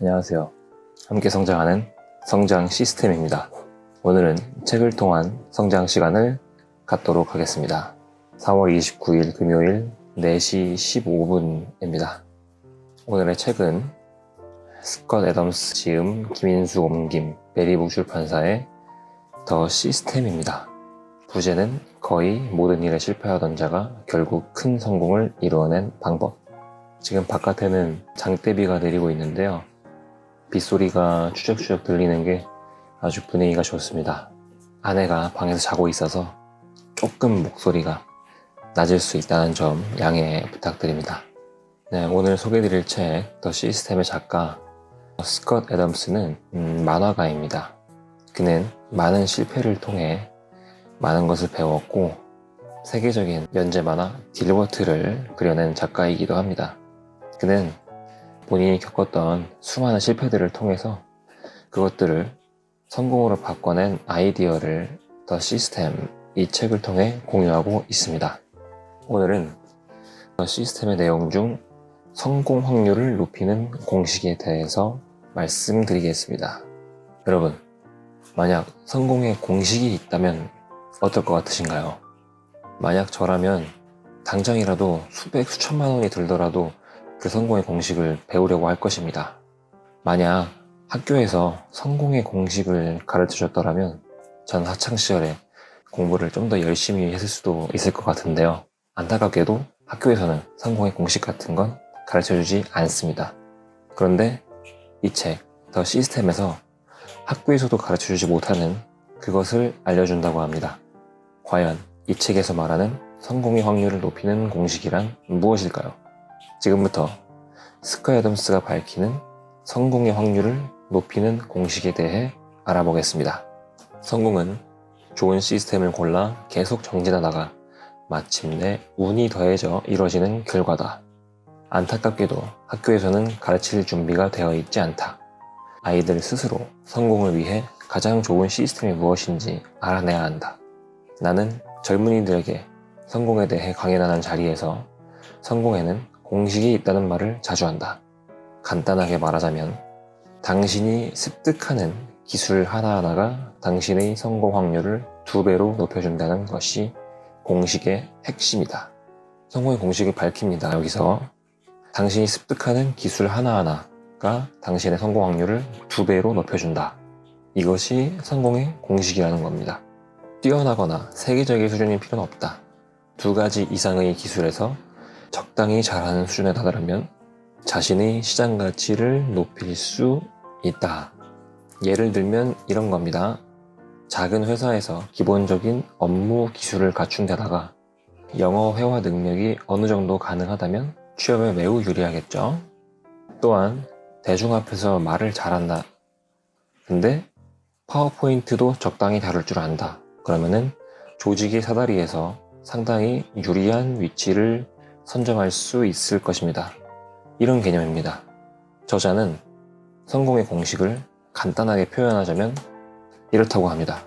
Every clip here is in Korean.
안녕하세요. 함께 성장하는 성장 시스템입니다. 오늘은 책을 통한 성장 시간을 갖도록 하겠습니다. 4월 29일 금요일 4시 15분입니다. 오늘의 책은 스컷 애덤스 지음, 김인수 옮김, 베리북 출판사의 더 시스템입니다. 부제는 거의 모든 일에 실패하던 자가 결국 큰 성공을 이루어낸 방법. 지금 바깥에는 장대비가 내리고 있는데요. 빗소리가 추적추적 들리는 게 아주 분위기가 좋습니다. 아내가 방에서 자고 있어서 조금 목소리가 낮을 수 있다는 점 양해 부탁드립니다. 네, 오늘 소개해드릴 책 더 시스템의 작가 스컷 애덤스는 만화가입니다. 그는 많은 실패를 통해 많은 것을 배웠고 세계적인 연재 만화 딜버트를 그려낸 작가이기도 합니다. 그는 본인이 겪었던 수많은 실패들을 통해서 그것들을 성공으로 바꿔낸 아이디어를 더 시스템, 이 책을 통해 공유하고 있습니다. 오늘은 더 시스템의 내용 중 성공 확률을 높이는 공식에 대해서 말씀드리겠습니다. 여러분, 만약 성공의 공식이 있다면 어떨 것 같으신가요? 만약 저라면 당장이라도 수백, 수천만 원이 들더라도 그 성공의 공식을 배우려고 할 것입니다. 만약 학교에서 성공의 공식을 가르쳐줬더라면 전 학창시절에 공부를 좀 더 열심히 했을 수도 있을 것 같은데요. 안타깝게도 학교에서는 성공의 공식 같은 건 가르쳐주지 않습니다. 그런데 이 책, 더 시스템에서 학교에서도 가르쳐주지 못하는 그것을 알려준다고 합니다. 과연 이 책에서 말하는 성공의 확률을 높이는 공식이란 무엇일까요? 지금부터 스컷 애덤스가 밝히는 성공의 확률을 높이는 공식에 대해 알아보겠습니다. 성공은 좋은 시스템을 골라 계속 정진하다가 마침내 운이 더해져 이루어지는 결과다. 안타깝게도 학교에서는 가르칠 준비가 되어 있지 않다. 아이들 스스로 성공을 위해 가장 좋은 시스템이 무엇인지 알아내야 한다. 나는 젊은이들에게 성공에 대해 강연하는 자리에서 성공에는 공식이 있다는 말을 자주 한다. 간단하게 말하자면 당신이 습득하는 기술 하나하나가 당신의 성공 확률을 2배로 높여준다는 것이 공식의 핵심이다. 성공의 공식을 밝힙니다. 여기서 당신이 습득하는 기술 하나하나가 당신의 성공 확률을 2배로 높여준다. 이것이 성공의 공식이라는 겁니다. 뛰어나거나 세계적인 수준이 필요는 없다. 2가지 이상의 기술에서 적당히 잘하는 수준에 다다르면 자신의 시장 가치를 높일 수 있다. 예를 들면 이런 겁니다. 작은 회사에서 기본적인 업무 기술을 갖춘 데다가 영어 회화 능력이 어느 정도 가능하다면 취업에 매우 유리하겠죠. 또한 대중 앞에서 말을 잘한다. 근데 파워포인트도 적당히 다룰 줄 안다. 그러면은 조직의 사다리에서 상당히 유리한 위치를 선점할 수 있을 것입니다. 이런 개념입니다. 저자는 성공의 공식을 간단하게 표현하자면 이렇다고 합니다.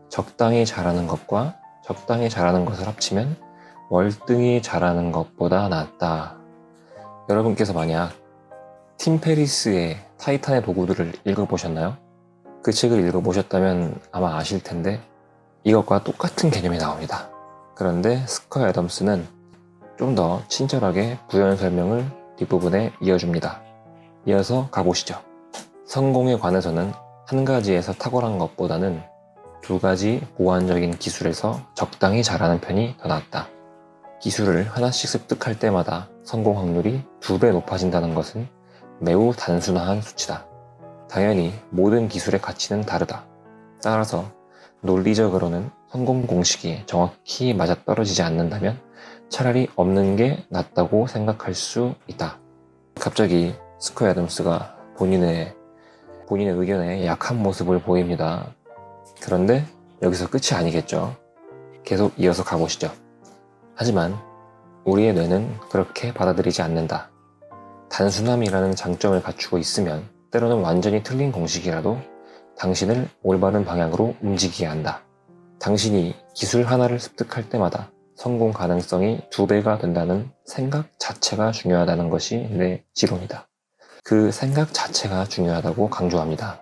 적당히 잘하는 것과 적당히 잘하는 것을 합치면 월등히 잘하는 것보다 낫다. 여러분께서 만약 팀 페리스의 타이탄의 도구들을 읽어보셨나요? 그 책을 읽어보셨다면 아마 아실 텐데 이것과 똑같은 개념이 나옵니다. 그런데 스컷 애덤스는 좀 더 친절하게 부연 설명을 뒷부분에 이어줍니다. 이어서 가보시죠. 성공에 관해서는 한 가지에서 탁월한 것보다는 2가지 보완적인 기술에서 적당히 잘하는 편이 더 낫다. 기술을 하나씩 습득할 때마다 성공 확률이 2배 높아진다는 것은 매우 단순한 수치다. 당연히 모든 기술의 가치는 다르다. 따라서 논리적으로는 성공 공식이 정확히 맞아떨어지지 않는다면 차라리 없는 게 낫다고 생각할 수 있다. 갑자기 스컷 애덤스가 본인의 의견에 약한 모습을 보입니다. 그런데 여기서 끝이 아니겠죠. 계속 이어서 가보시죠. 하지만 우리의 뇌는 그렇게 받아들이지 않는다. 단순함이라는 장점을 갖추고 있으면 때로는 완전히 틀린 공식이라도 당신을 올바른 방향으로 움직이게 한다. 당신이 기술 하나를 습득할 때마다 성공 가능성이 2배가 된다는 생각 자체가 중요하다는 것이 내 지론이다. 그 생각 자체가 중요하다고 강조합니다.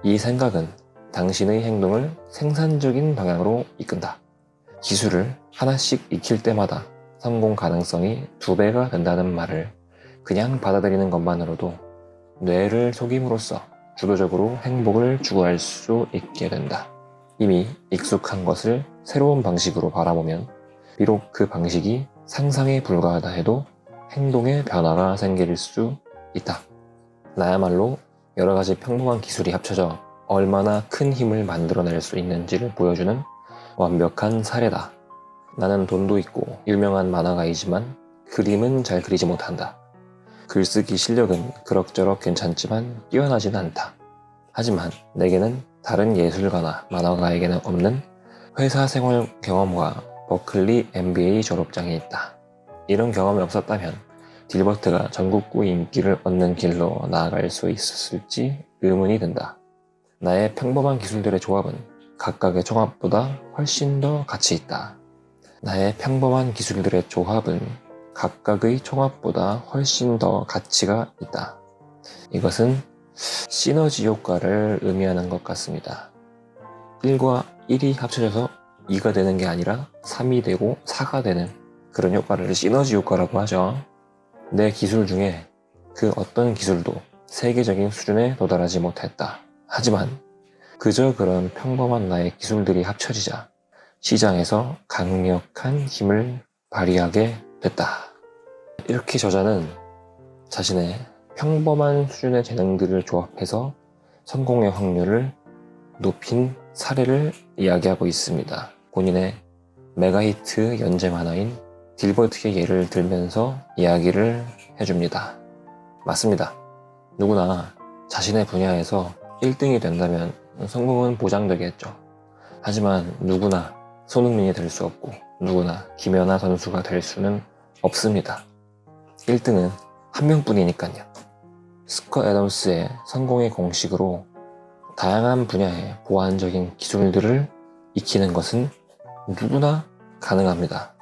이 생각은 당신의 행동을 생산적인 방향으로 이끈다. 기술을 하나씩 익힐 때마다 성공 가능성이 2배가 된다는 말을 그냥 받아들이는 것만으로도 뇌를 속임으로써 주도적으로 행복을 추구할 수 있게 된다. 이미 익숙한 것을 새로운 방식으로 바라보면 비록 그 방식이 상상에 불과하다 해도 행동의 변화가 생길 수 있다. 나야말로 여러 가지 평범한 기술이 합쳐져 얼마나 큰 힘을 만들어낼 수 있는지를 보여주는 완벽한 사례다. 나는 돈도 있고 유명한 만화가이지만 그림은 잘 그리지 못한다. 글쓰기 실력은 그럭저럭 괜찮지만 뛰어나진 않다. 하지만 내게는 다른 예술가나 만화가에게는 없는 회사 생활 경험과 버클리 MBA 졸업장이 있다. 이런 경험이 없었다면 딜버트가 전국구 인기를 얻는 길로 나아갈 수 있었을지 의문이 든다. 나의 평범한 기술들의 조합은 각각의 종합보다 훨씬 더 가치 있다. 나의 평범한 기술들의 조합은 각각의 총합보다 훨씬 더 가치가 있다. 이것은 시너지 효과를 의미하는 것 같습니다. 1과 1이 합쳐져서 2가 되는 게 아니라 3이 되고 4가 되는 그런 효과를 시너지 효과라고 하죠. 내 기술 중에 그 어떤 기술도 세계적인 수준에 도달하지 못했다. 하지만 그저 그런 평범한 나의 기술들이 합쳐지자 시장에서 강력한 힘을 발휘하게 됐다. 이렇게 저자는 자신의 평범한 수준의 재능들을 조합해서 성공의 확률을 높인 사례를 이야기하고 있습니다. 본인의 메가히트 연재 만화인 딜버트의 예를 들면서 이야기를 해줍니다. 맞습니다. 누구나 자신의 분야에서 1등이 된다면 성공은 보장되겠죠. 하지만 누구나 손흥민이 될 수 없고 누구나 김연아 선수가 될 수는 없습니다. 1등은 한 명뿐이니까요. 스컷 애덤스의 성공의 공식으로 다양한 분야의 보완적인 기술들을 익히는 것은 누구나 가능합니다.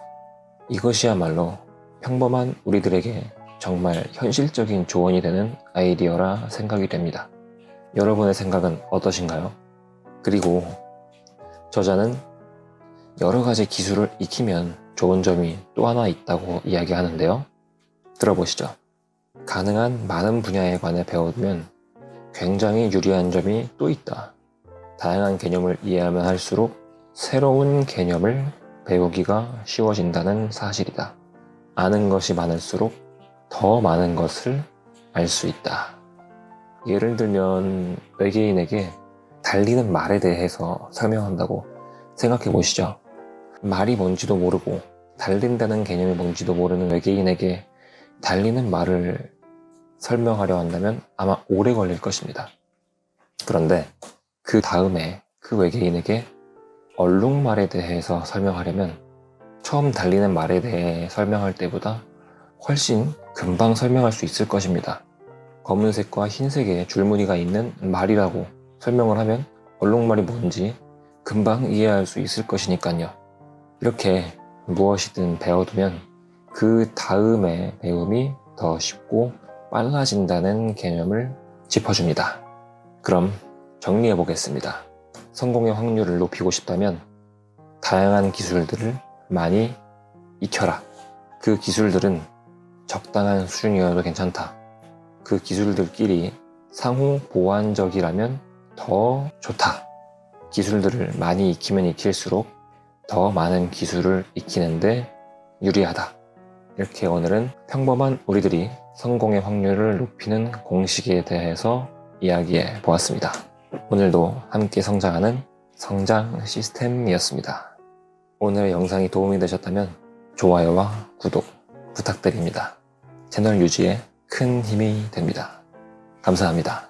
이것이야말로 평범한 우리들에게 정말 현실적인 조언이 되는 아이디어라 생각이 됩니다. 여러분의 생각은 어떠신가요? 그리고 저자는 여러 가지 기술을 익히면 좋은 점이 또 하나 있다고 이야기하는데요. 들어보시죠. 가능한 많은 분야에 관해 배우면 굉장히 유리한 점이 또 있다. 다양한 개념을 이해하면 할수록 새로운 개념을 배우기가 쉬워진다는 사실이다. 아는 것이 많을수록 더 많은 것을 알 수 있다. 예를 들면 외계인에게 달리는 말에 대해서 설명한다고 생각해 보시죠. 말이 뭔지도 모르고 달린다는 개념이 뭔지도 모르는 외계인에게 달리는 말을 설명하려 한다면 아마 오래 걸릴 것입니다. 그런데 그 다음에 그 외계인에게 얼룩말에 대해서 설명하려면 처음 달리는 말에 대해 설명할 때보다 훨씬 금방 설명할 수 있을 것입니다. 검은색과 흰색의 줄무늬가 있는 말이라고 설명을 하면 얼룩말이 뭔지 금방 이해할 수 있을 것이니까요. 이렇게 무엇이든 배워두면 그 다음에 배움이 더 쉽고 빨라진다는 개념을 짚어줍니다. 그럼 정리해 보겠습니다. 성공의 확률을 높이고 싶다면 다양한 기술들을 많이 익혀라. 그 기술들은 적당한 수준이어도 괜찮다. 그 기술들끼리 상호 보완적이라면 더 좋다. 기술들을 많이 익히면 익힐수록 더 많은 기술을 익히는데 유리하다. 이렇게 오늘은 평범한 우리들이 성공의 확률을 높이는 공식에 대해서 이야기해 보았습니다. 오늘도 함께 성장하는 성장 시스템이었습니다. 오늘의 영상이 도움이 되셨다면 좋아요와 구독 부탁드립니다. 채널 유지에 큰 힘이 됩니다. 감사합니다.